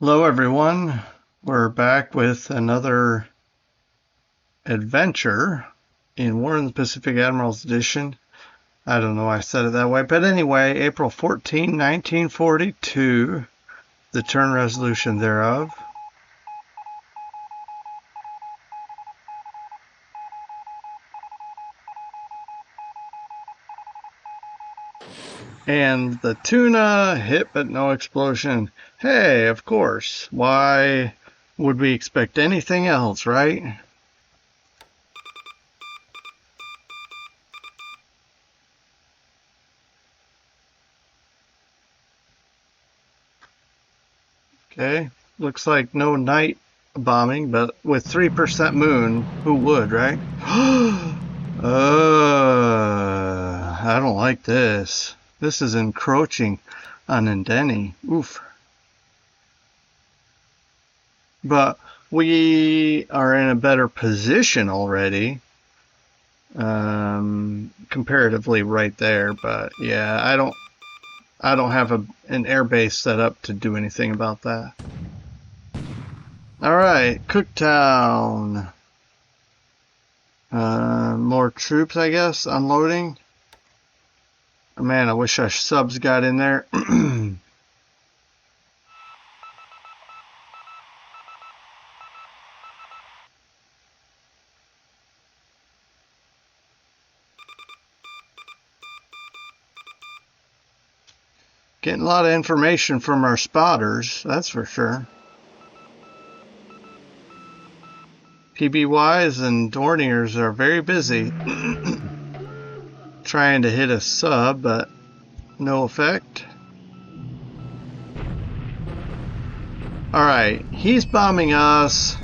Hello everyone, we're back with another adventure in War in the Pacific Admirals Edition. I don't know why I said it that way, but anyway, April 14, 1942, the turn resolution thereof. And the tuna hit but no explosion. Hey, of course, why would we expect anything else, right? Okay, looks like no night bombing, but with 3% moon, who would, right? I don't like this. This is encroaching on Indeni. Oof. But we are in a better position already. Comparatively right there, but yeah, I don't have an air base set up to do anything about that. Alright, Cooktown. More troops, I guess, unloading. Man, I wish our subs got in there. Getting a lot of information from our spotters, that's for sure. PBYs and Dorniers are very busy trying to hit a sub, but no effect. Alright, he's bombing us.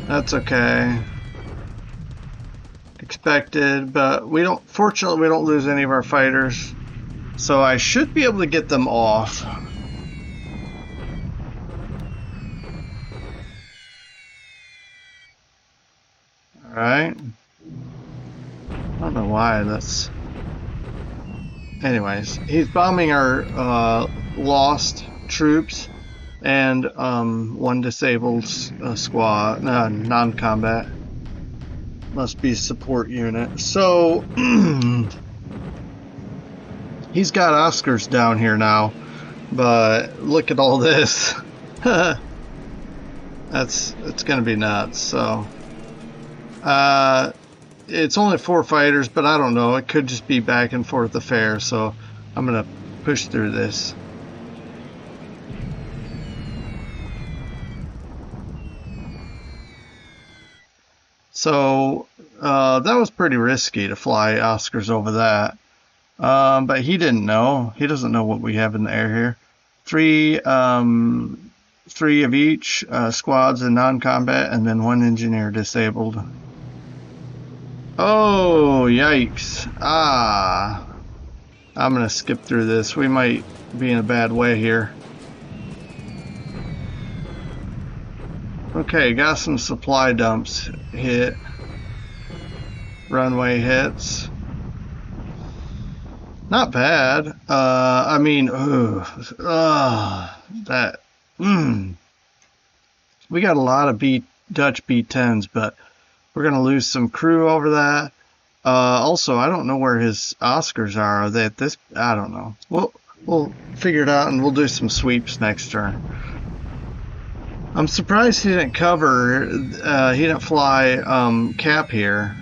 That's okay. Expected, but fortunately we don't lose any of our fighters. So I should be able to get them off. Alright. I don't know why that's... Anyways, he's bombing our lost troops and one disabled squad, non-combat. Must be support unit. So he's got Oscars down here now, but look at all this. It's gonna be nuts. So it's only 4 fighters, but I don't know, it could just be back and forth affair, so I'm gonna push through this. So that was pretty risky to fly Oscars over that. But he didn't know. He doesn't know what we have in the air here. 3 of each squads in non-combat, and then 1 engineer disabled. Oh, yikes. I'm gonna skip through this. We might be in a bad way here. Okay, got some supply dumps hit. Runway hits. Not bad. I mean, we got a lot of Dutch B-10s, but we're gonna lose some crew over that. Also, I don't know where his Oscars are. Are they at this? I don't know. We'll figure it out, and we'll do some sweeps next turn. I'm surprised he didn't cover. He didn't fly cap here.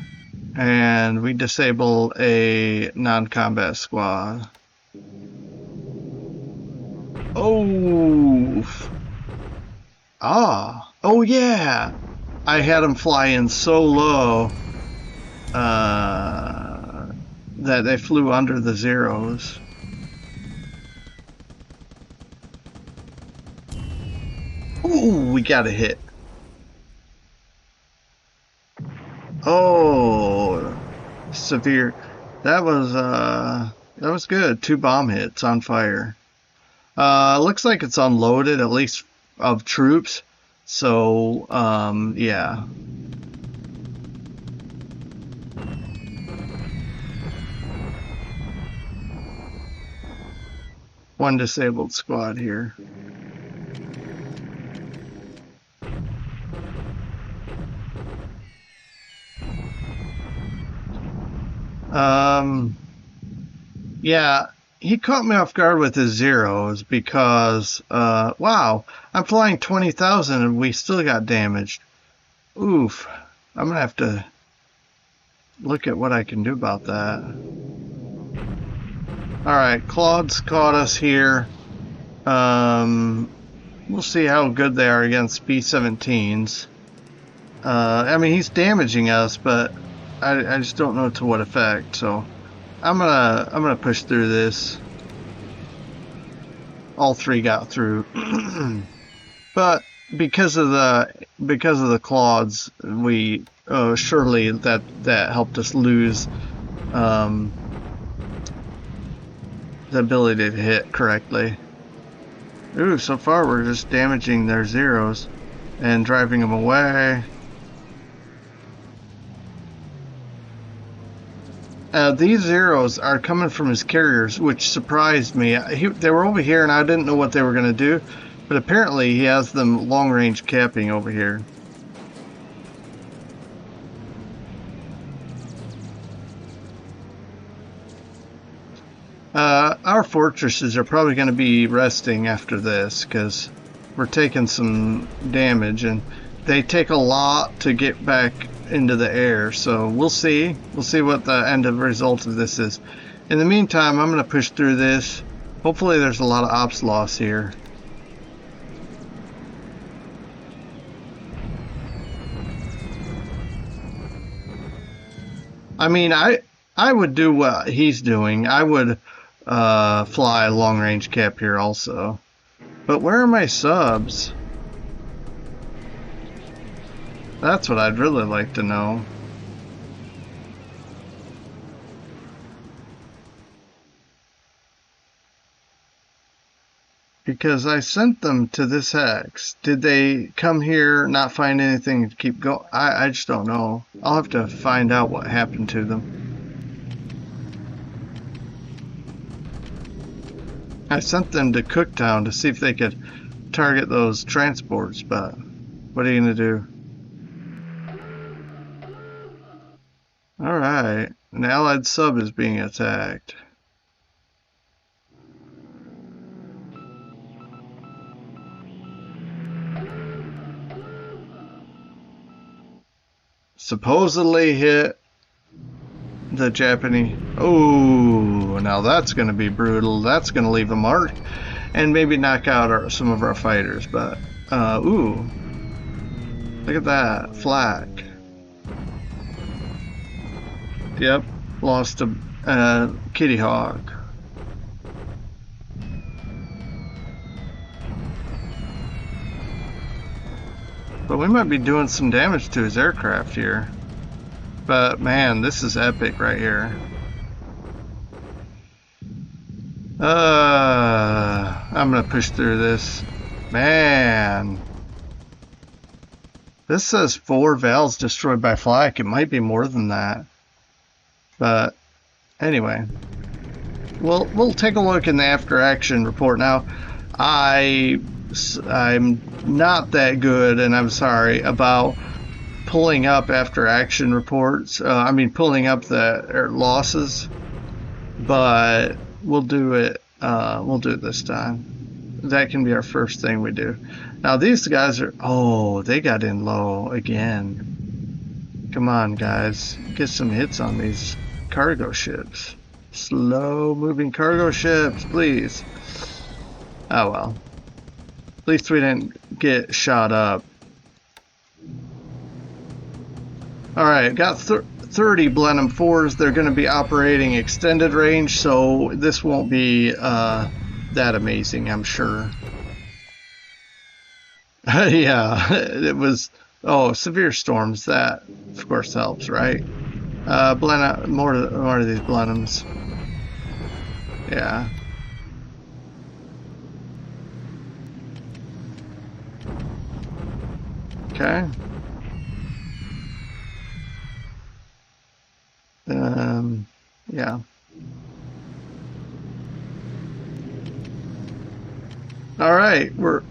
And we disable a non-combat squad. Oh. Oh yeah. I had him fly in so low that they flew under the zeros. Ooh, we got a hit. Oh, severe. That was good. 2 bomb hits on fire. Looks like it's unloaded, at least of troops. So, yeah. One disabled squad here. Yeah, he caught me off guard with his zeros because, wow, I'm flying 20,000 and we still got damaged. Oof. I'm gonna have to look at what I can do about that. Alright, Claude's caught us here. We'll see how good they are against B-17s. I mean, he's damaging us, but I just don't know to what effect, so I'm gonna push through this. All three got through. But because of the Claudes, we surely that helped us lose the ability to hit correctly. Ooh, so far we're just damaging their zeros and driving them away. These zeros are coming from his carriers, which surprised me. They were over here and I didn't know what they were going to do, but apparently he has them long-range capping over here. Our fortresses are probably going to be resting after this because we're taking some damage and they take a lot to get back into the air, so we'll see what the end of result of this is. In the meantime, I'm going to push through this. Hopefully there's a lot of ops loss here. I mean, I would do what he's doing. I would fly a long range cap here also, but where are my subs? That's what I'd really like to know. Because I sent them to this hex. Did they come here, not find anything to keep going? I just don't know. I'll have to find out what happened to them. I sent them to Cooktown to see if they could target those transports, but what are you gonna do? Alright, an allied sub is being attacked. Supposedly hit the Japanese. Oh, now that's going to be brutal. That's going to leave a mark and maybe knock out some of our fighters. But, ooh, look at that flak. Yep, lost to Kitty Hawk. But we might be doing some damage to his aircraft here. But man, this is epic right here. I'm gonna push through this. Man. This says 4 valves destroyed by flak. It might be more than that. But anyway. We'll take a look in the after action report. Now, I'm not that good, and I'm sorry, about pulling up after action reports. I mean, pulling up the losses, but we'll do it this time. That can be our first thing we do. Now these guys are, oh, they got in low again. Come on, guys, get some hits on these cargo ships. Slow moving cargo ships, please. Oh well. At least we didn't get shot up. Alright, got 30 Blenheim 4s. They're going to be operating extended range, so this won't be that amazing, I'm sure. Yeah, it was... Oh, severe storms, that of course helps, right? More of these Blenheims. Yeah. Okay. Yeah. All right, we're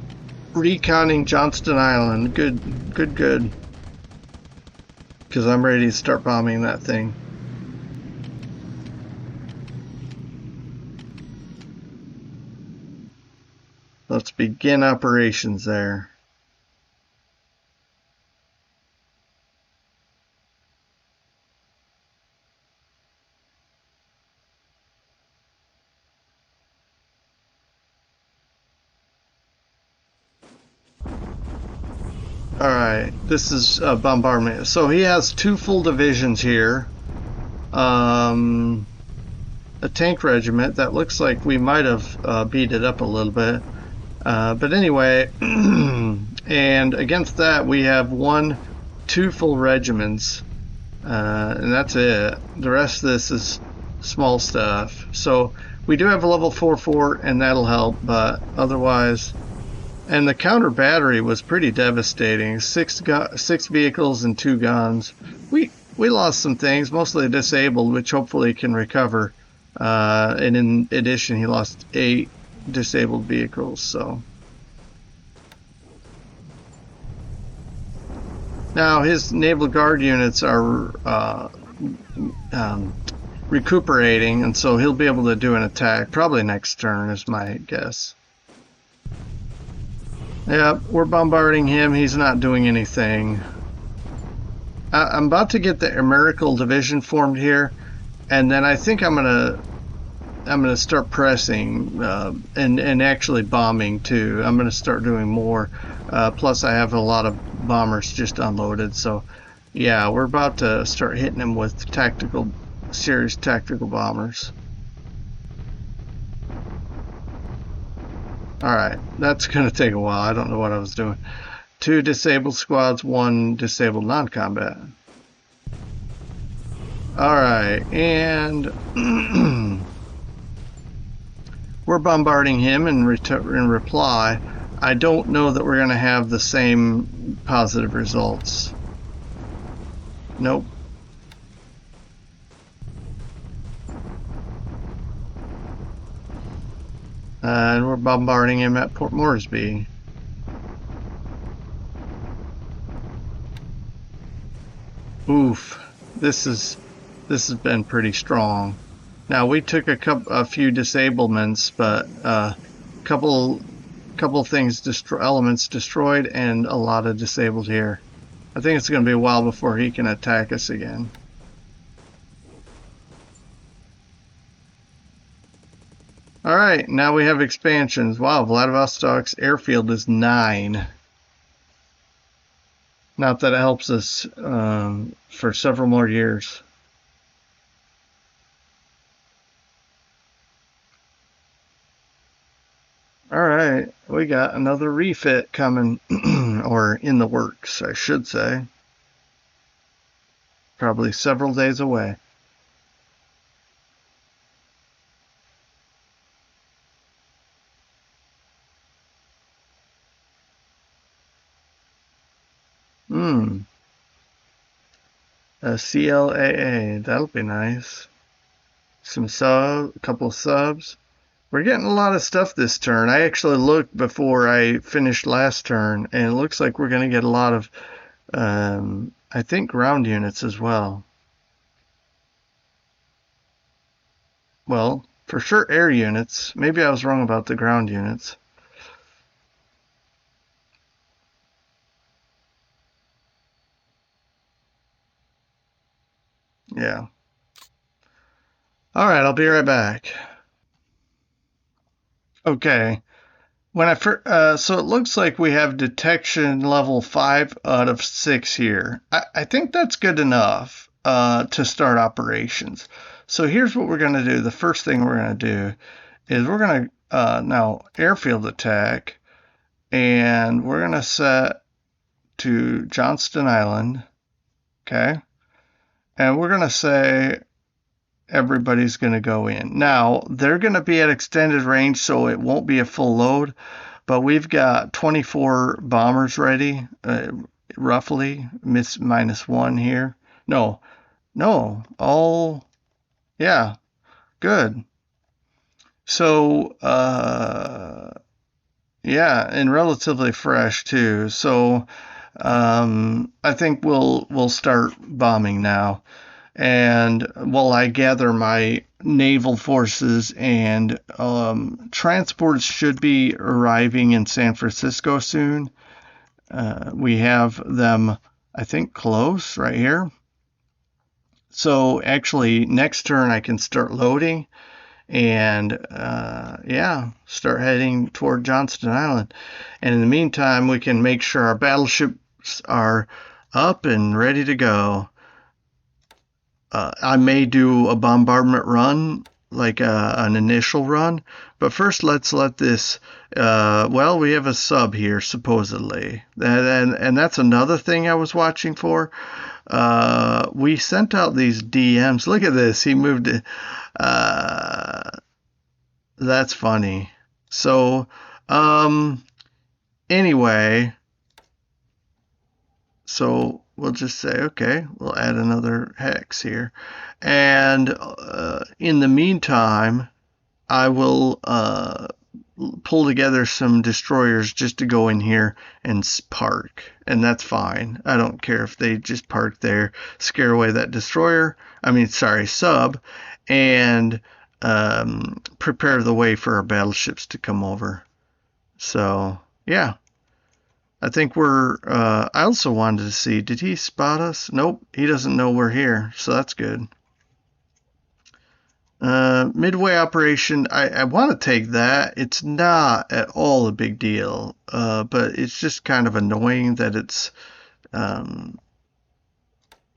reconning Johnston Island. Good, good, good. Because I'm ready to start bombing that thing. Let's begin operations there. All right, this is bombardment. So he has 2 full divisions here. A tank regiment that looks like we might have beat it up a little bit. But anyway, and against that we have 2 full regiments, and that's it. The rest of this is small stuff. So we do have a level 4 and that'll help, but otherwise. And the counter battery was pretty devastating. 6 vehicles and 2 guns. We lost some things, mostly disabled, which hopefully can recover. And in addition, he lost 8 disabled vehicles. So now his Naval Guard units are recuperating, and so he'll be able to do an attack probably next turn, is my guess. Yeah, we're bombarding him. He's not doing anything. I'm about to get the Admiral division formed here, and then I think I'm gonna start pressing and actually bombing too. I'm gonna start doing more. Plus, I have a lot of bombers just unloaded, so yeah, we're about to start hitting him with serious tactical bombers. Alright, that's going to take a while. I don't know what I was doing. 2 disabled squads, 1 disabled non-combat. Alright, and we're bombarding him in reply. I don't know that we're going to have the same positive results. Nope. And we're bombarding him at Port Moresby. Oof, this has been pretty strong. Now we took a few disablements, but couple things elements destroyed and a lot of disabled here. I think it's going to be a while before he can attack us again. Alright, now we have expansions. Wow, Vladivostok's airfield is 9. Not that it helps us for several more years. Alright, we got another refit coming, or in the works, I should say. Probably several days away. A CLAA, that'll be nice. A couple of subs. We're getting a lot of stuff this turn. I actually looked before I finished last turn, and it looks like we're going to get a lot of, I think, ground units as well. Well, for sure air units. Maybe I was wrong about the ground units. Yeah. Alright, I'll be right back. Okay. When I so it looks like we have detection level 5 out of 6 here. I think that's good enough to start operations. So here's what we're going to do. The first thing we're going to do is we're going to now airfield attack, and we're going to set to Johnston Island. Okay. And we're going to say everybody's going to go in. Now, they're going to be at extended range, so it won't be a full load, but we've got 24 bombers ready, roughly, -1 here. No, all, yeah, good. So, yeah, and relatively fresh too. So, I think we'll start bombing now. And while I gather my naval forces, and transports should be arriving in San Francisco soon. We have them, I think, close right here. So actually, next turn I can start loading and yeah, start heading toward Johnston Island. And in the meantime, we can make sure our battleships are up and ready to go. I may do a bombardment run, like an initial run, but first let's let this. Well, we have a sub here supposedly, and that's another thing I was watching for. We sent out these DMs. Look at this. He moved it. That's funny. So, anyway, so we'll just say, okay, we'll add another hex here. And in the meantime, I will pull together some destroyers just to go in here and park. And that's fine. I don't care if they just park there, scare away that destroyer. Sub, and prepare the way for our battleships to come over. So, yeah. I think I also wanted to see, did he spot us? Nope, he doesn't know we're here, so that's good. Midway operation, I want to take that. It's not at all a big deal, but it's just kind of annoying that it's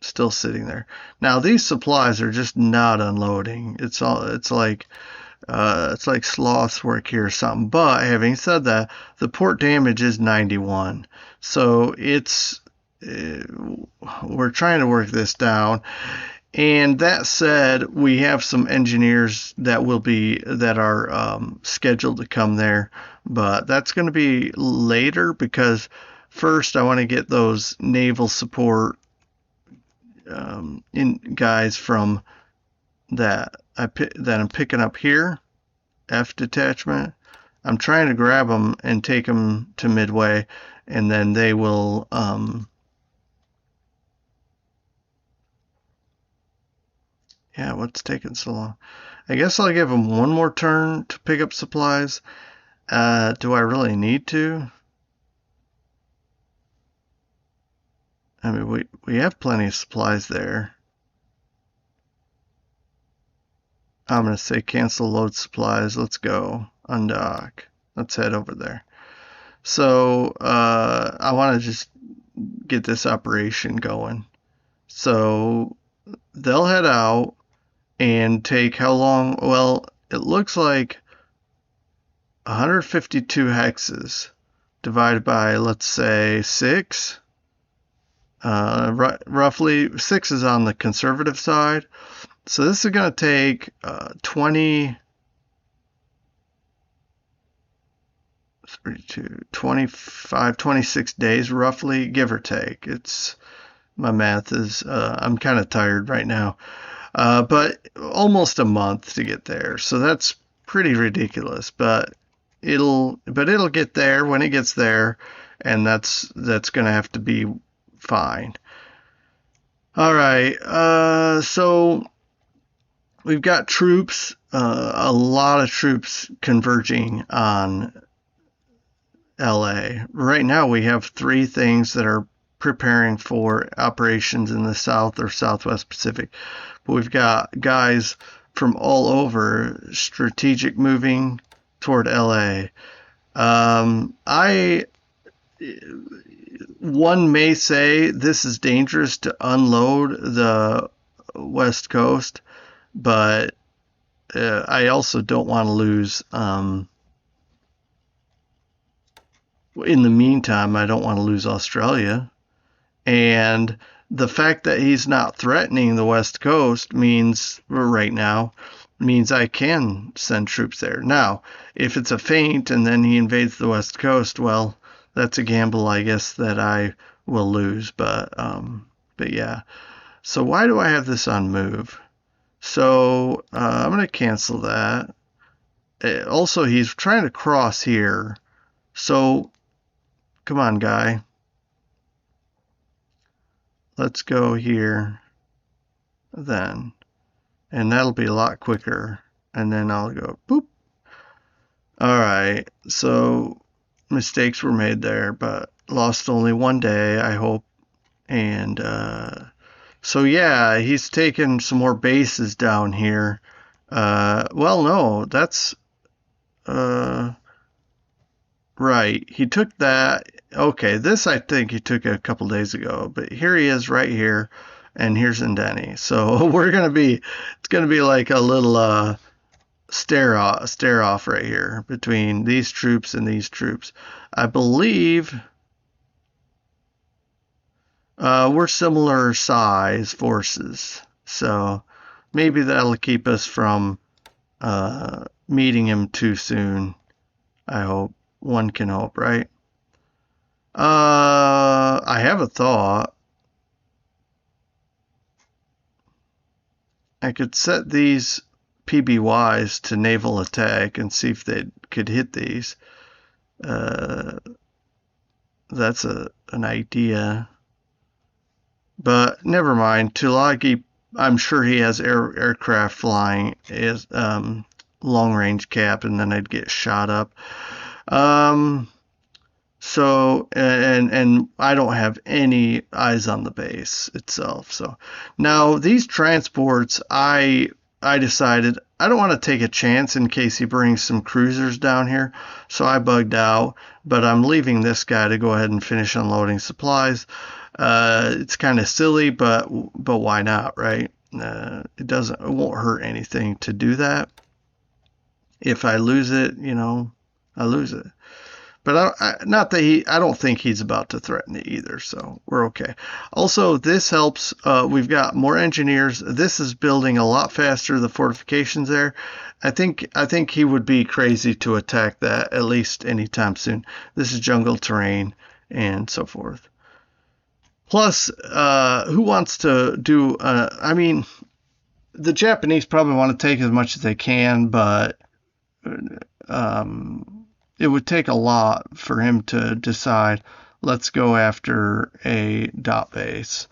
still sitting there. Now these supplies are just not unloading. It's like sloth's work here or something. But having said that, the port damage is 91, so we're trying to work this down. And that said, we have some engineers that are scheduled to come there, but that's going to be later because first I want to get those naval support guys from that I'm picking up here, F detachment. I'm trying to grab them and take them to Midway, and then they will. Yeah, what's taking so long? I guess I'll give them one more turn to pick up supplies. Do I really need to? I mean, we have plenty of supplies there. I'm going to say cancel load supplies. Let's go. Undock. Let's head over there. So I want to just get this operation going. So they'll head out and take how long? Well, it looks like 152 hexes divided by, let's say, 6. Roughly 6 is on the conservative side. So this is going to take 20, 32, 25, 26 days roughly, give or take. My math is, I'm kind of tired right now. But almost a month to get there. So that's pretty ridiculous, but it'll get there when it gets there, and that's going to have to be fine. All right. So we've got troops, a lot of troops converging on LA. Right now we have 3 things that are preparing for operations in the South or Southwest Pacific. But we've got guys from all over strategic moving toward LA. One may say this is dangerous to unload the West Coast, but I also don't want to lose. In the meantime, I don't want to lose Australia. And the fact that he's not threatening the West Coast means I can send troops there. Now, if it's a feint and then he invades the West Coast, well, that's a gamble, I guess, that I will lose. But yeah. So why do I have this on move? So I'm going to cancel that. Also, he's trying to cross here. So come on, guy. Let's go here. then. And that'll be a lot quicker. And then I'll go boop. All right, so mistakes were made there, but lost only one day, I hope. And so yeah, he's taken some more bases down here. Well, no, that's right. He took that. Okay, this I think he took a couple days ago, but here he is right here, and here's Indeni. So it's gonna be like a little stare off right here between these troops and these troops. I believe we're similar size forces, so maybe that'll keep us from meeting him too soon. I hope. One can hope, right? I have a thought. I could set these PBYs to naval attack and see if they could hit these. That's an idea. But never mind. Tulagi, I'm sure he has aircraft flying as long range cap, and then I'd get shot up. So and I don't have any eyes on the base itself. So now these transports, I decided I don't want to take a chance in case he brings some cruisers down here. So I bugged out, but I'm leaving this guy to go ahead and finish unloading supplies. It's kind of silly, but why not, right? It won't hurt anything to do that. If I lose it, I lose it. But I don't think he's about to threaten it either, so we're okay. Also, this helps. We've got more engineers. This is building a lot faster, the fortifications there. I think he would be crazy to attack that, at least anytime soon. This is jungle terrain and so forth. Plus, who wants to do, I mean, the Japanese probably want to take as much as they can, but it would take a lot for him to decide, let's go after a dot base.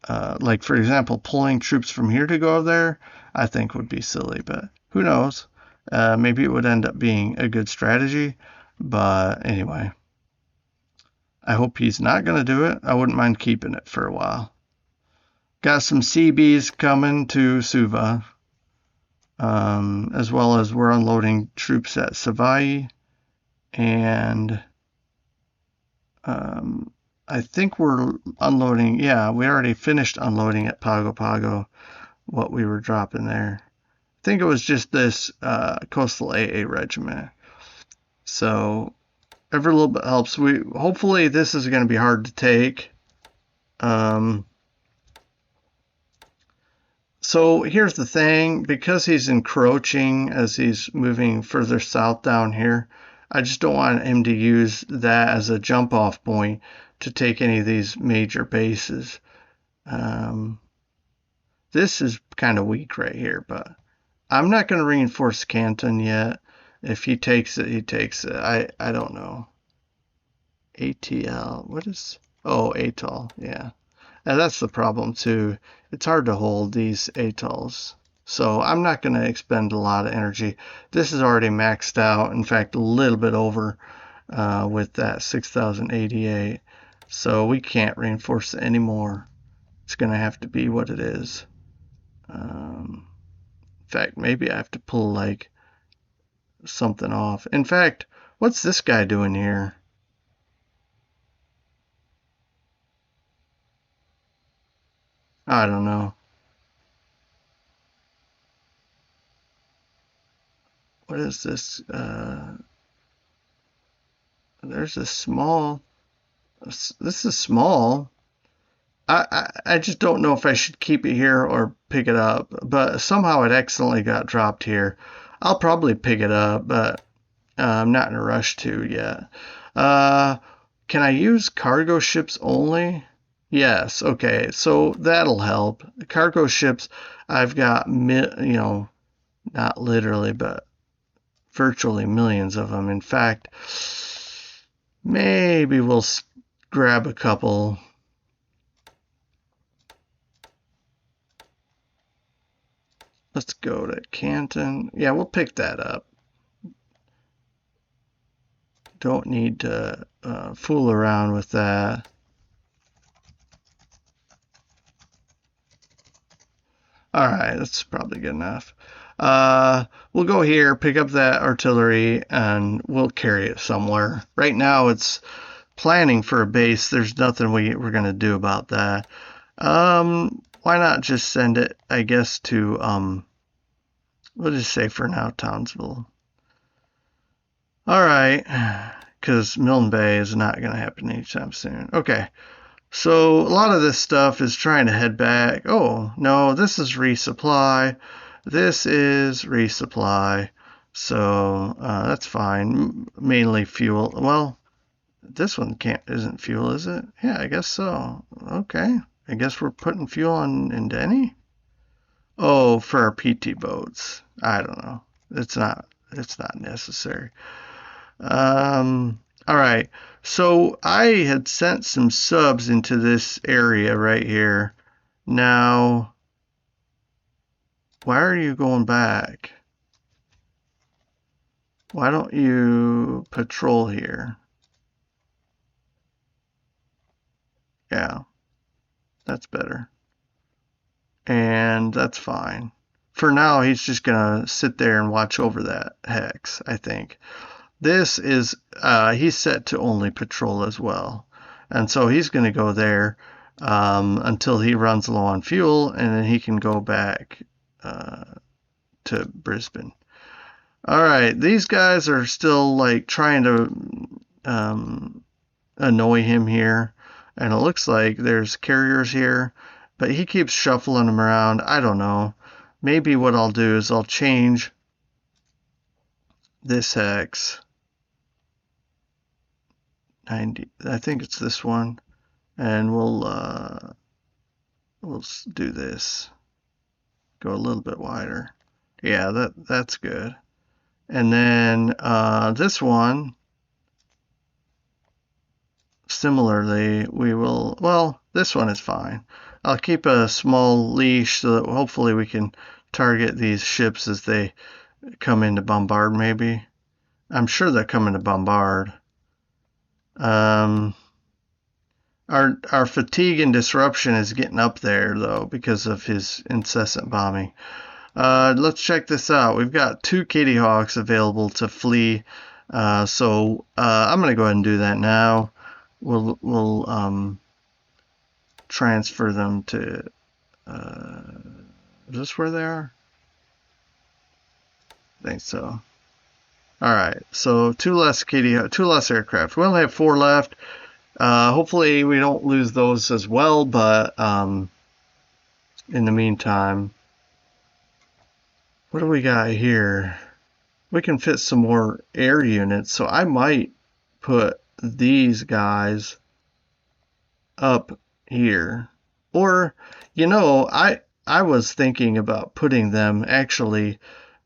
Like, for example, pulling troops from here to go there, I think would be silly, but who knows? Maybe it would end up being a good strategy, but anyway. I hope he's not going to do it. I wouldn't mind keeping it for a while. Got some CBs coming to Suva, as well as we're unloading troops at Savai. And I think we're unloading. Yeah, we already finished unloading at Pago Pago what we were dropping there. I think it was just this Coastal AA regiment. So every little bit helps. Hopefully this is going to be hard to take. So here's the thing, because he's encroaching as he's moving further south down here, I just don't want him to use that as a jump off point to take any of these major bases. This is kind of weak right here, but I'm not going to reinforce Canton yet. If he takes it, he takes it. I don't know. ATL, what is, oh, ATOL, yeah. And that's the problem too. It's hard to hold these ATOLs. So I'm not going to expend a lot of energy. This is already maxed out. In fact, a little bit over with that 6088. So we can't reinforce it anymore. It's going to have to be what it is. In fact, maybe I have to pull like something off. In fact, what's this guy doing here? I don't know. What is this? There's a small. This is small. I just don't know if I should keep it here or pick it up. But somehow it accidentally got dropped here. I'll probably pick it up, but I'm not in a rush to yet. Can I use cargo ships only? Yes, okay, so that'll help. Cargo ships, I've got, not literally, but virtually millions of them. In fact, maybe we'll grab a couple. let's go to Canton. Yeah, we'll pick that up. Don't need to fool around with that. All right, that's probably good enough. We'll go here, pick up that artillery, and we'll carry it somewhere. Right now, it's planning for a base. There's nothing we're going to do about that. Why not just send it, I guess, to, we'll just say for now, Townsville. All right, because Milne Bay is not going to happen anytime soon. Okay. So a lot of this stuff is trying to head back. Oh, no, this is resupply. This is resupply. So that's fine. Mainly fuel. Well, this one isn't fuel, is it? Yeah, I guess so. Okay. I guess we're putting fuel in Denny? Oh, for our PT boats. I don't know. It's not necessary. All right. So I had sent some subs into this area right here. Now, why are you going back? Why don't you patrol here? Yeah, that's better. And that's fine. For now, he's just going to sit there and watch over that hex, I think. This is, he's set to only patrol as well. And so he's going to go there until he runs low on fuel, and then he can go back to Brisbane. All right, these guys are still like trying to annoy him here. And it looks like there's carriers here, but he keeps shuffling them around. I don't know. Maybe what I'll do is I'll change this hex. 90, I think it's this one, and we'll do this. Go a little bit wider. Yeah, that's good. And then this one, similarly, we will. Well, this one is fine. I'll keep a small leash so that hopefully we can target these ships as they come in to bombard. Maybe I'm sure they're coming to bombard. Our fatigue and disruption is getting up there, though, because of his incessant bombing. Let's check this out. We've got 2 Kitty Hawks available to flee. So I'm going to go ahead and do that now. We'll transfer them to... is this where they are? I think so. All right, so 2 less aircraft. We only have 4 left. Hopefully we don't lose those as well, but in the meantime, what do we got here? We can fit some more air units, so I might put these guys up here. Or, you know, I was thinking about putting them actually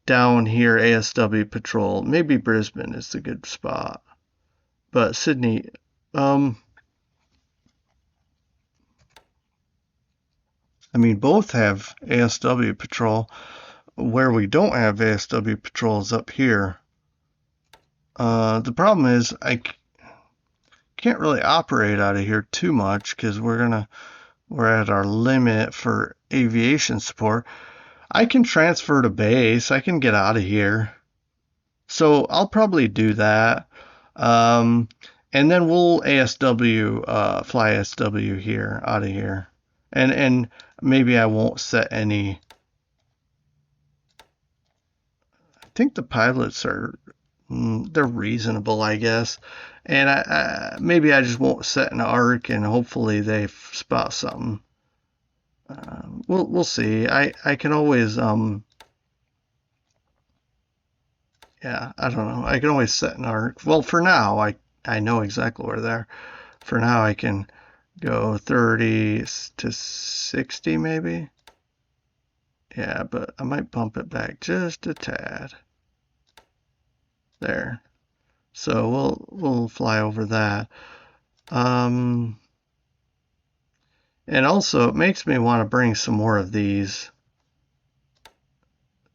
down here, ASW patrol. Maybe Brisbane is a good spot. But Sydney, I mean, both have ASW patrol. Where we don't have ASW patrol is up here. The problem is I can't really operate out of here too much because we're at our limit for aviation support. I can transfer to base. I can get out of here. So I'll probably do that. And then we'll ASW, fly ASW here, out of here. And maybe I won't set any. I think the pilots are, they're reasonable, I guess. And maybe I just won't set an arc and hopefully they spot something. We'll see. I can always, yeah, I don't know. I can always set an arc. Well, for now, I know exactly where they are. For now, I can go 30 to 60 maybe. Yeah, but I might bump it back just a tad. There. So we'll fly over that. And also, it makes me want to bring some more of these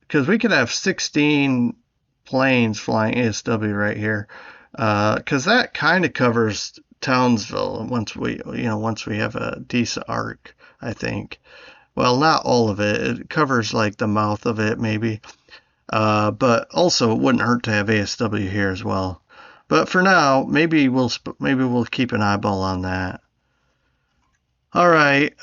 because we could have 16 planes flying ASW right here, because that kind of covers Townsville once we have a decent arc, I think. Well, not all of it. It covers like the mouth of it, maybe. But also, it wouldn't hurt to have ASW here as well. But for now, maybe we'll keep an eyeball on that. All right.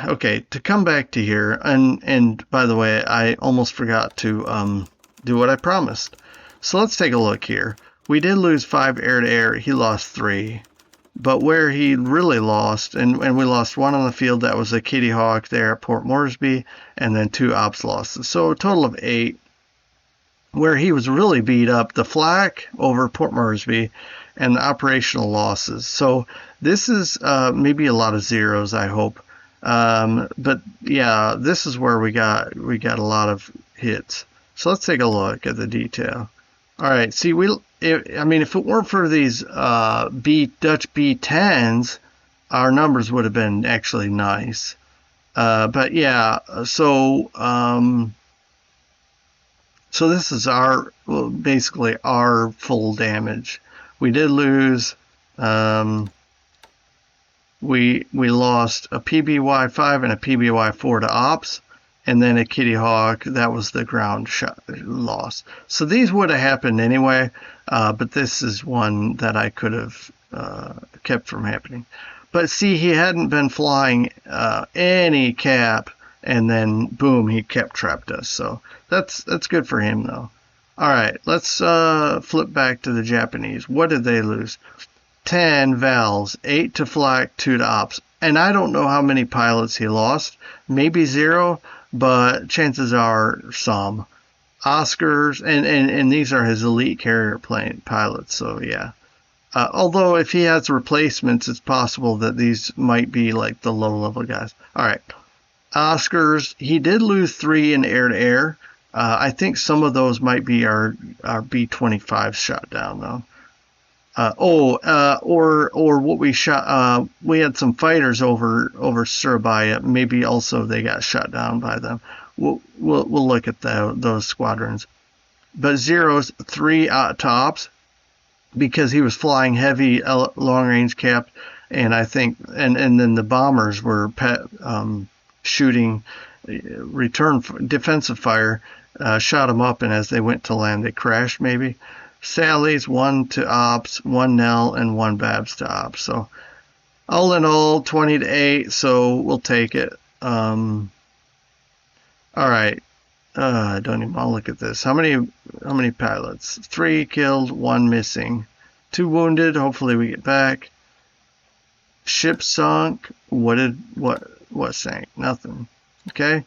Okay. To come back to here, and by the way, I almost forgot to do what I promised. So let's take a look here. We did lose 5 air-to-air. He lost 3. But where he really lost, and we lost 1 on the field, that was a Kitty Hawk there at Port Moresby, and then 2 ops losses. So a total of 8. Where he was really beat up, the flak over Port Moresby, and the operational losses. So this is maybe a lot of zeros, I hope. But yeah, this is where we got a lot of hits. So let's take a look at the detail. All right, see, I mean, if it weren't for these Dutch B10s, our numbers would have been actually nice. But yeah, so this is basically our full damage. We did lose. We lost a PBY5 and a PBY4 to ops, and then a Kitty Hawk. That was the ground shot loss. So these would have happened anyway, but this is one that I could have kept from happening. But see, he hadn't been flying any cap, and then boom, he kept trapped us. So that's good for him though. All right, let's flip back to the Japanese. What did they lose? 10 vals, 8 to flak, 2 to ops. And I don't know how many pilots he lost. Maybe 0, but chances are some. Oscars, and these are his elite carrier plane pilots, so yeah. Although if he has replacements, it's possible that these might be like the low-level guys. All right. Oscars, he did lose 3 in air-to-air. I think some of those might be our B-25 shot down, though. Or what we shot, we had some fighters over Surabaya. Maybe also they got shot down by them. We'll look at those squadrons. But zeros, 3 tops, because he was flying heavy long range cap, and I think, and then the bombers were shooting return defensive fire, shot them up, and as they went to land, they crashed maybe. Sally's 1 to ops, 1 Nell, and 1 Babs to ops. So all in all, 20 to 8. So we'll take it. All right. I don't even want to look at this. How many pilots? 3 killed, 1 missing, 2 wounded. Hopefully we get back. Ship sunk. What sank? Nothing. Okay.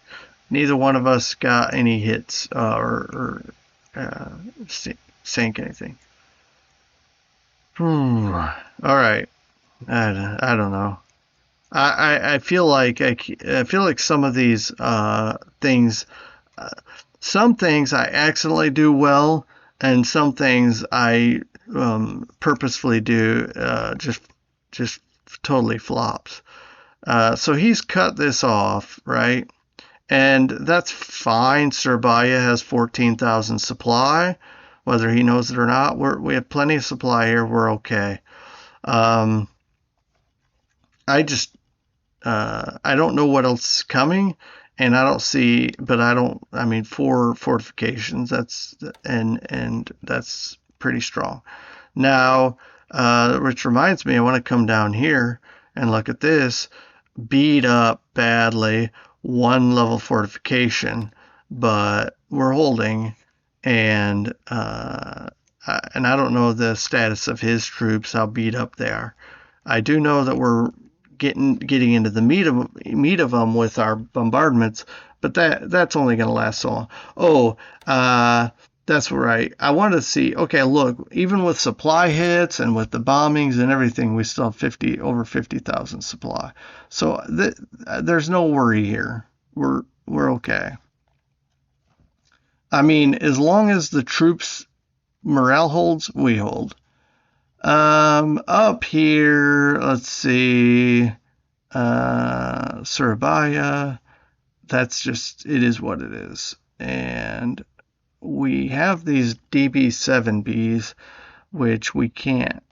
Neither one of us got any hits or sank anything. All right. I don't know. I feel like some of these things. Some things I accidentally do well, and some things I purposefully do just totally flops. So he's cut this off, right? And that's fine. Surabaya has 14,000 supply, whether he knows it or not. We have plenty of supply here. We're okay. I don't know what else is coming. And I don't see, but I mean, 4 fortifications, and that's pretty strong. Now, which reminds me, I want to come down here and look at this. Beat up badly, 1 level fortification, but we're holding, and I don't know the status of his troops, how beat up they are. I do know that we're getting into the meat of them with our bombardments, but that's only going to last so long. That's right. I want to see. Okay, look, even with supply hits and with the bombings and everything, we still have over 50,000 supply. So there's no worry here. We're okay. I mean, as long as the troops' morale holds, we hold. Up here, let's see, Surabaya, that's just, it is what it is. And we have these DB7Bs, which we can't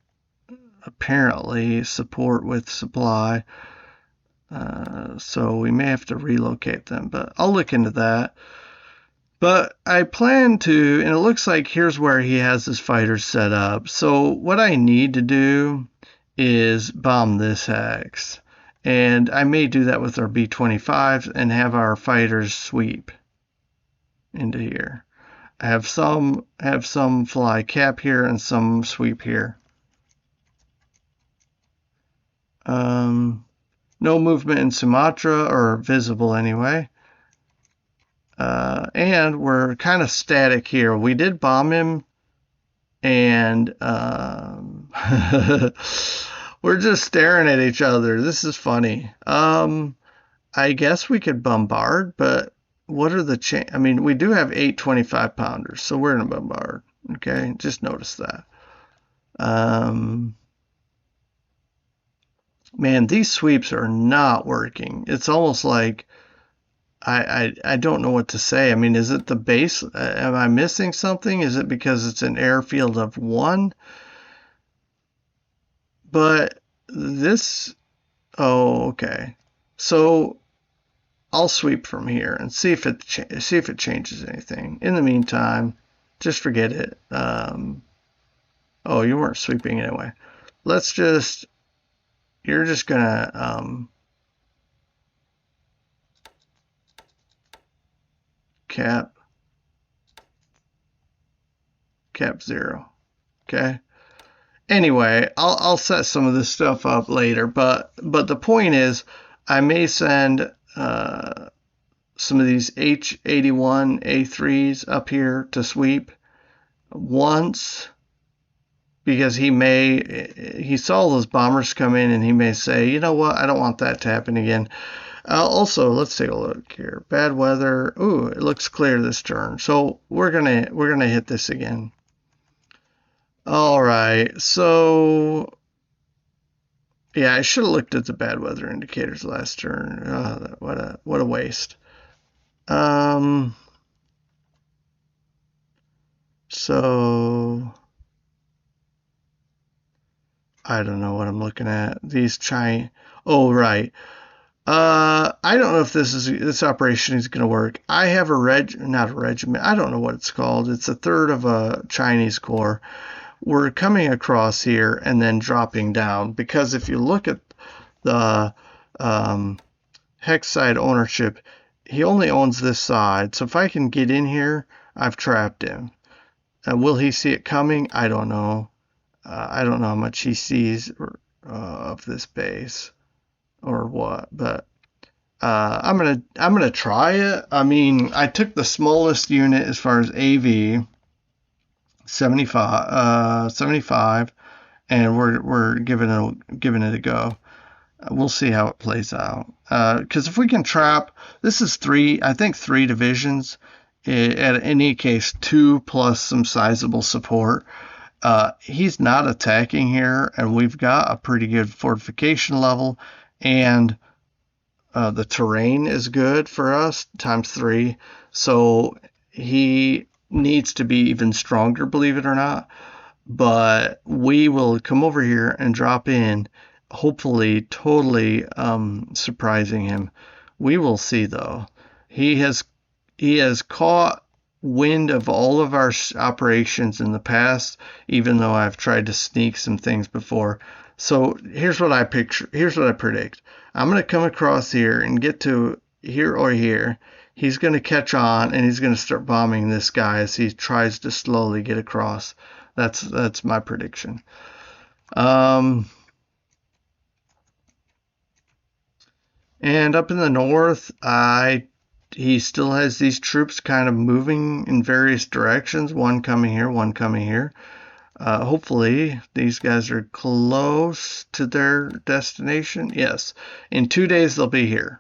apparently support with supply. So we may have to relocate them, but I'll look into that. But I plan to, and it looks like here's where he has his fighters set up. So what I need to do is bomb this hex. And I may do that with our B-25s and have our fighters sweep into here. I have some fly cap here and some sweep here. No movement in Sumatra, or visible anyway. And we're kind of static here. We did bomb him, and we're just staring at each other. This is funny. I guess we could bombard, but what are the I mean, we do have 8 25-pounders, so we're going to bombard. Okay, just notice that. Man, these sweeps are not working. It's almost like I don't know what to say. I mean, is it the base? Am I missing something? Is it because it's an airfield of 1? But this, oh, okay. So I'll sweep from here and see if it changes anything. In the meantime, just forget it. Oh, you weren't sweeping anyway. Let's just, you're just gonna cap 0. Okay. Anyway, I'll set some of this stuff up later, but the point is, I may send some of these H-81 A3s up here to sweep once, because he saw those bombers come in and he may say, you know what, I don't want that to happen again. Also, let's take a look here. Bad weather. Ooh, it looks clear this turn. So we're gonna hit this again. All right. So yeah, I should have looked at the bad weather indicators last turn. What a waste. So I don't know what I'm looking at. These oh, right. I don't know if this operation is going to work. I have not a regiment. I don't know what it's called. It's a third of a Chinese corps. We're coming across here and then dropping down, because if you look at the hex side ownership, he only owns this side. So if I can get in here, I've trapped him. Will he see it coming? I don't know. I don't know how much he sees of this base or what, but I'm gonna try it. I mean, I took the smallest unit as far as AV, 75, and we're giving it a go. We'll see how it plays out. Because if we can trap, this is I think three divisions. At any case, 2 plus some sizable support. He's not attacking here, and we've got a pretty good fortification level, and the terrain is good for us, ×3. So he needs to be even stronger, believe it or not. But we will come over here and drop in, hopefully totally surprising him. We will see, though. He has caught wind of all of our operations in the past, even though I've tried to sneak some things before. So here's what I predict. I'm going to come across here and get to here or here. He's going to catch on, and he's going to start bombing this guy as he tries to slowly get across. That's my prediction. And up in the north, he still has these troops kind of moving in various directions, one coming here, one coming here. Hopefully these guys are close to their destination. Yes, in 2 days they'll be here.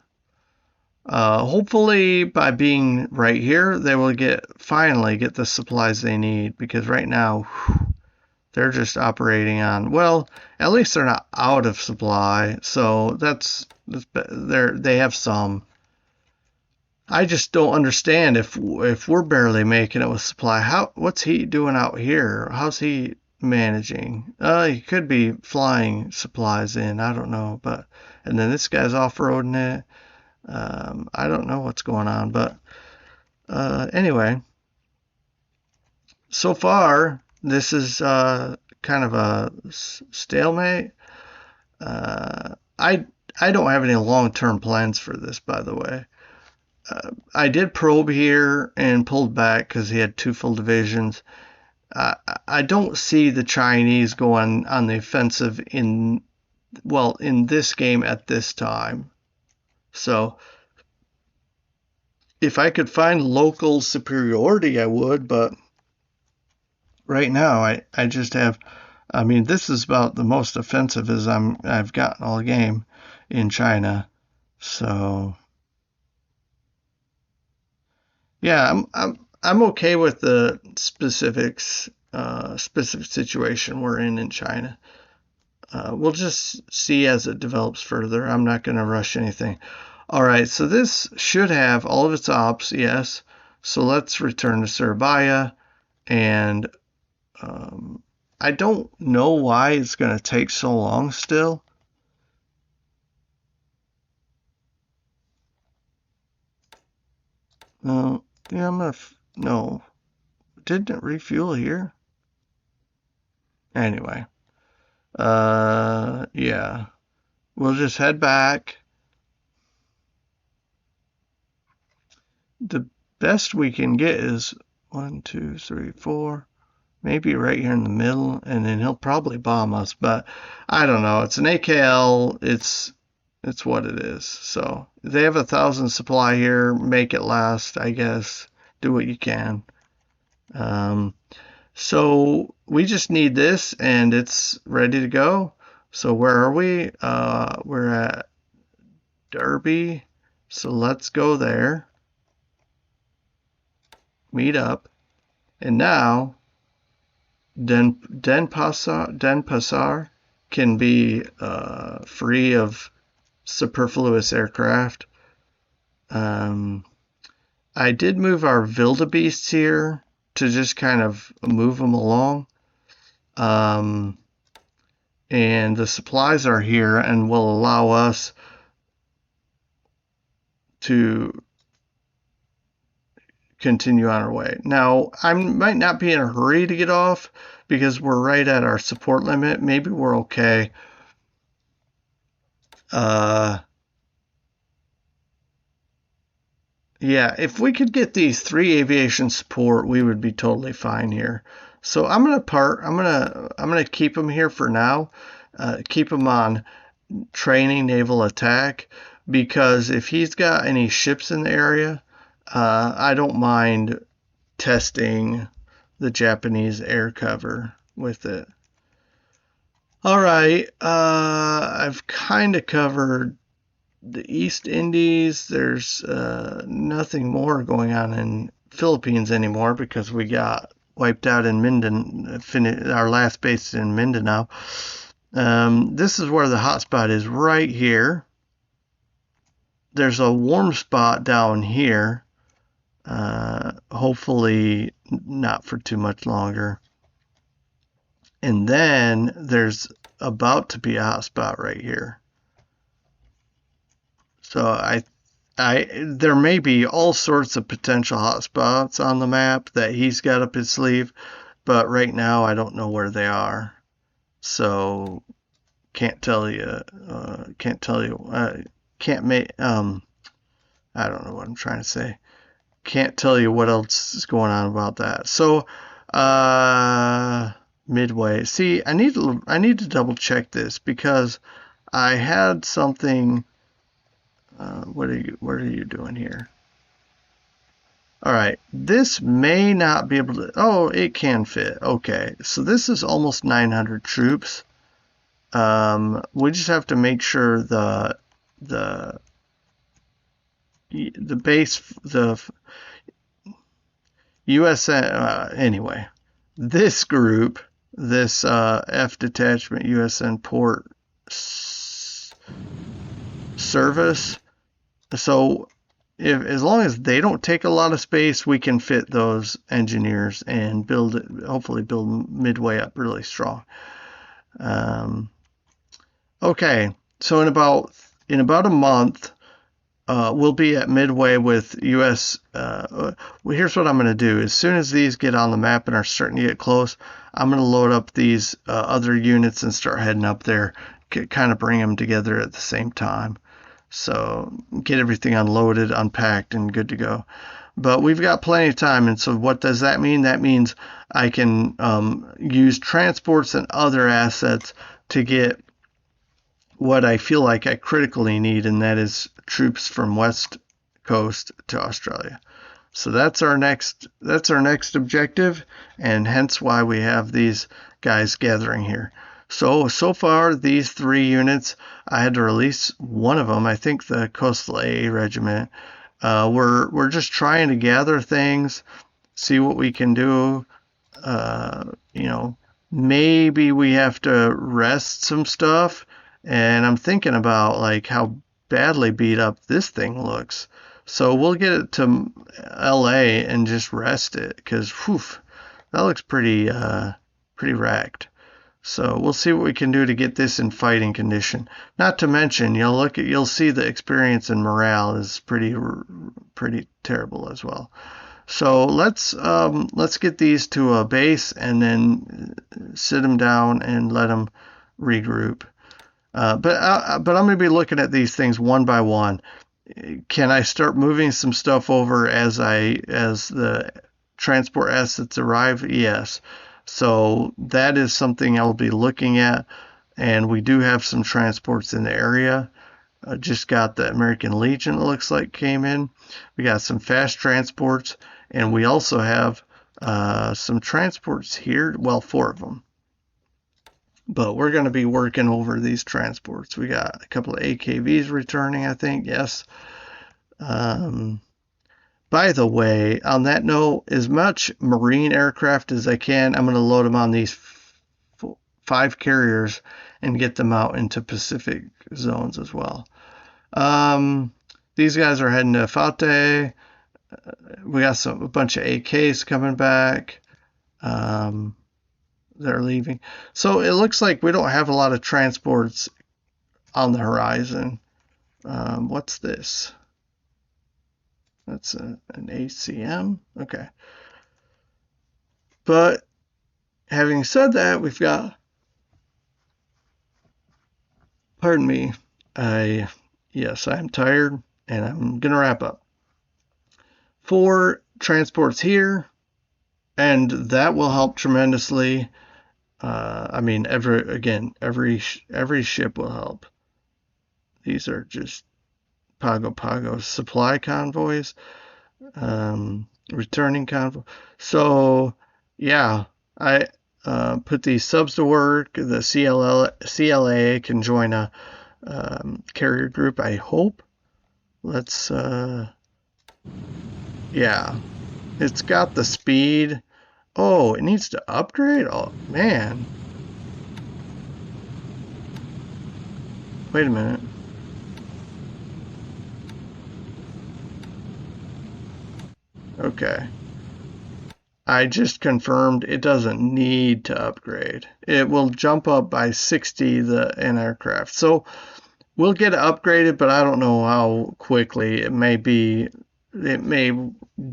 Hopefully by being right here, they will finally get the supplies they need, because right now they're just operating on, well, at least they're not out of supply, so they have some. I just don't understand if we're barely making it with supply. What's he doing out here? How's he managing? He could be flying supplies in. I don't know, but and then this guy's off-roading it. I don't know what's going on, but anyway, so far this is kind of a stalemate. I don't have any long-term plans for this, by the way. I did probe here and pulled back because he had 2 full divisions. I don't see the Chinese going on the offensive in this game at this time. So if I could find local superiority, I would, but right now I just have, I mean, this is about the most offensive as I've gotten all game in China. So yeah, I'm okay with the specific situation we're in China. We'll just see as it develops further. I'm not going to rush anything. All right, so this should have all of its ops, yes. So let's return to Surabaya, and I don't know why it's going to take so long still. No, yeah, no. Didn't it refuel here? Anyway, yeah. We'll just head back. The best we can get is 1, 2, 3, 4, maybe right here in the middle, and then he'll probably bomb us, but I don't know. It's an AKL. It's what it is. So they have 1,000 supply here. Make it last, I guess. Do what you can. So we just need this, and it's ready to go. So where are we? We're at Derby. So let's go there. Meet up. And now Denpasar can be free of superfluous aircraft. I did move our wildebeests here to just kind of move them along. And the supplies are here and will allow us to continue on our way. Now, I might not be in a hurry to get off because we're right at our support limit. Maybe we're okay. Yeah, if we could get these 3 aviation support, we would be totally fine here. So I'm gonna keep them here for now. Keep them on training naval attack, because if he's got any ships in the area, I don't mind testing the Japanese air cover with it. All right, I've kind of covered the East Indies. There's nothing more going on in Philippines anymore because we got wiped out in Mindanao. Our last base is in Mindanao. This is where the hotspot is, right here. There's a warm spot down here. Hopefully not for too much longer. And then there's about to be a hotspot right here. So there may be all sorts of potential hotspots on the map that he's got up his sleeve, but right now I don't know where they are. So can't tell you. Can't make. I don't know what I'm trying to say. Can't tell you what else is going on about that. So Midway. See, I need to double check this because I had something. What are you doing here? All right, this may not be able to. Oh, it can fit. Okay, so this is almost 900 troops. We just have to make sure the base, the USN. Anyway, this group, this F detachment USN port service. So if as long as they don't take a lot of space, we can fit those engineers and build it. Hopefully, build Midway up really strong. Okay, so in about a month, we'll be at Midway with U.S. Well, here's what I'm going to do. As soon as these get on the map and are starting to get close, I'm going to load up these other units and start heading up there, kind of bring them together at the same time. So get everything unloaded, unpacked, and good to go. But we've got plenty of time, and so what does that mean? That means I can use transports and other assets to get what I feel like I critically need, and that is troops from West Coast to Australia. So that's our next objective, and hence why we have these guys gathering here. So far, these 3 units, I had to release one of them. I think the Coastal AA Regiment. We're just trying to gather things, see what we can do. Maybe we have to rest some stuff. And I'm thinking about like how badly beat up this thing looks. So we'll get it to LA and just rest it, because that looks pretty wrecked. So we'll see what we can do to get this in fighting condition. Not to mention, you'll see the experience and morale is pretty terrible as well. So let's get these to a base and then sit them down and let them regroup. But I'm going to be looking at these things one by one. Can I start moving some stuff over as the transport assets arrive? Yes. So that is something I'll be looking at, and we do have some transports in the area. Just got the American Legion, it looks like, came in. We got some fast transports, and we also have some transports here. Well, 4 of them. But we're going to be working over these transports. We got a couple of AKVs returning, I think. Yes. By the way, on that note, as much Marine aircraft as I can, I'm going to load them on these 5 carriers and get them out into Pacific zones as well. These guys are heading to Fate. We got a bunch of AKs coming back. They're leaving. So it looks like we don't have a lot of transports on the horizon. What's this? That's an ACM. Okay. But having said that, we've got, pardon me, yes, I'm tired, and I'm going to wrap up. 4 transports here, and that will help tremendously. Every ship will help. These are just Pago supply convoys, returning convoy. So yeah, I put these subs to work. The CLA can join a carrier group, I hope. Let's yeah, it's got the speed. Oh, it needs to upgrade? Oh, man. Wait a minute. Okay. I just confirmed it doesn't need to upgrade. It will jump up by 60 in aircraft. So we'll get it upgraded, but I don't know how quickly. It may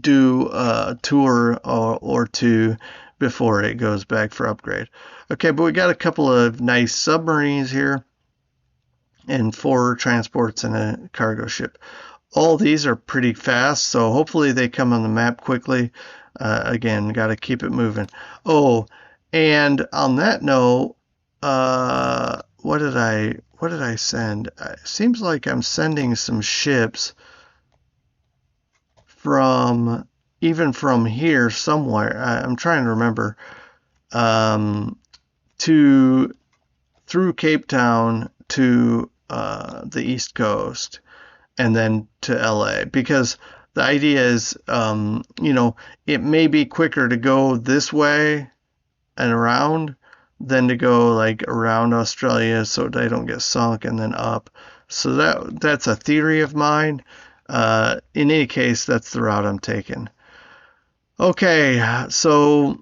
do a tour or 2 before it goes back for upgrade. Okay, but we got a couple of nice submarines here and 4 transports and a cargo ship. All these are pretty fast, so hopefully they come on the map quickly. Again, got to keep it moving. Oh, and on that note, what did I send? It seems like I'm sending some ships from here somewhere. I'm trying to remember. Through Cape Town to the East Coast, and then to LA, because the idea is, it may be quicker to go this way and around than to go like around Australia so they don't get sunk and then up. So that's a theory of mine. in any case, that's the route I'm taking. Okay, so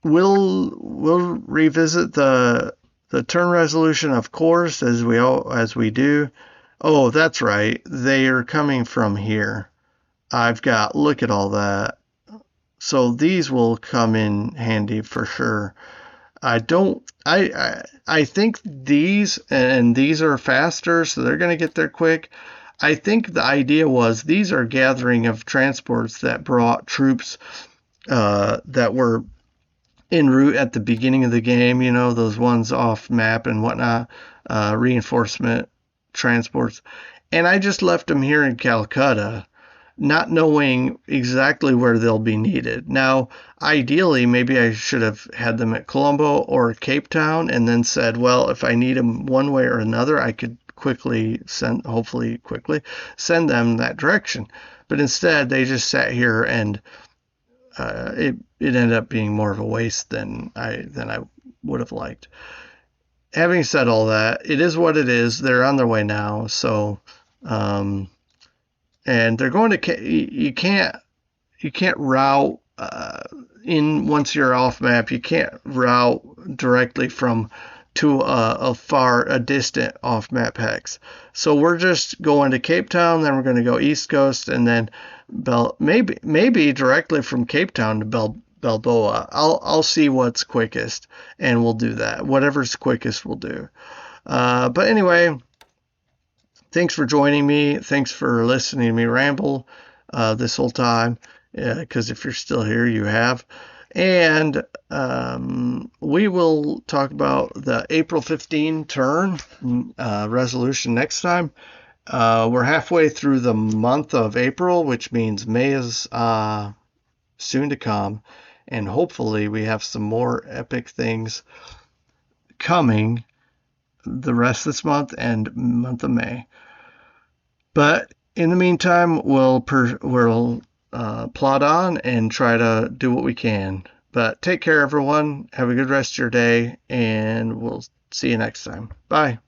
we'll revisit the turn resolution, of course, as we do. Oh, that's right. They are coming from here. Look at all that. So these will come in handy for sure. I don't I think these are faster, so they're going to get there quick. I think the idea was these are gathering of transports that brought troops that were en route at the beginning of the game, those ones off map and whatnot, reinforcement transports. And I just left them here in Calcutta, not knowing exactly where they'll be needed. Now, ideally, maybe I should have had them at Colombo or Cape Town and then said, well, if I need them one way or another, I could hopefully quickly send them that direction. But instead, they just sat here and it ended up being more of a waste than I would have liked. Having said all that, it is what it is. They're on their way now, so and they're going to you can't route in once you're off map. You can't route directly from to a distant off map hex. So we're just going to Cape Town, then we're going to go East Coast, and then maybe directly from Cape Town to Balboa. I'll see what's quickest, and we'll do that. Whatever's quickest, we'll do. But anyway, thanks for joining me. Thanks for listening to me ramble this whole time. Because if you're still here, you have. And we will talk about the April 15 turn resolution next time. We're halfway through the month of April, which means May is soon to come. And hopefully we have some more epic things coming the rest of this month and month of May. But in the meantime, we'll plod on and try to do what we can. But take care, everyone. Have a good rest of your day, and we'll see you next time. Bye.